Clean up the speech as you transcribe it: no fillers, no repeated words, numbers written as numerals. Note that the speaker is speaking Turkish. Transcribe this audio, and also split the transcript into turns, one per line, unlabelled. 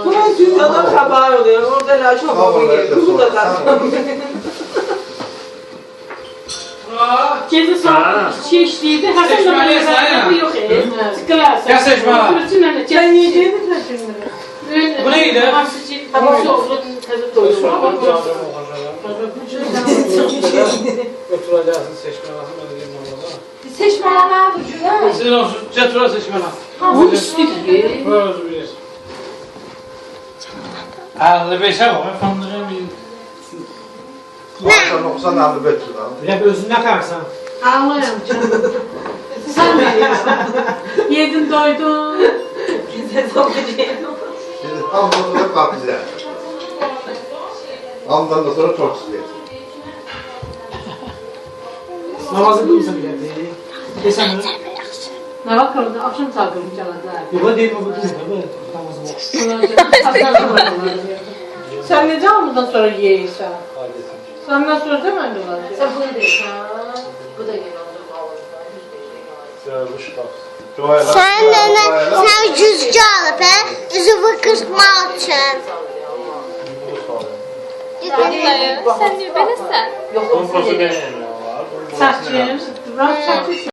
Bunun dünyadan haber oluyor. Orada la çok oluyor. Kuzu da zaten.
Gezi saat şey işliydi. Hasan da bana yok Sıkılarsa.
Ya seçme.
Sen yiyeceğini taşındırır.
Bu neydi?
Tamam. Kazı doyurma.
Oturacaksın seçme lazım.
Seçmeler ucuna.
Sizin olsun. Cetura seçme lazım.
Bu üstüdür.
Böyle bilir. 55'e bak. Fandıracağım bir.
Akşam 90 bekliyor.
Ya özüne kalksan.
Ağlayam canım. Sen veriyorsun. Yedin doydun.
Bize sokacağım.
Şimdi hamdan sonra kalkacağız. Hamdan da sonra çok sıkıyor.
Namazı kılmışsın bir yerde. Geçen gün.
Ne bak orada akşam takım çalacak.
Yola değil mi bu kız? Namazı bak.
Sen ne can bundan sonra yiyeysen? Senden sonra değil mi anne var?
Sen bunu değil ha. Bu da gene
Sen cüzgü alıp, üzümü kırpmaq üçün.
Sen niye böylesin?
Yok,
Saçım, bırak saçım.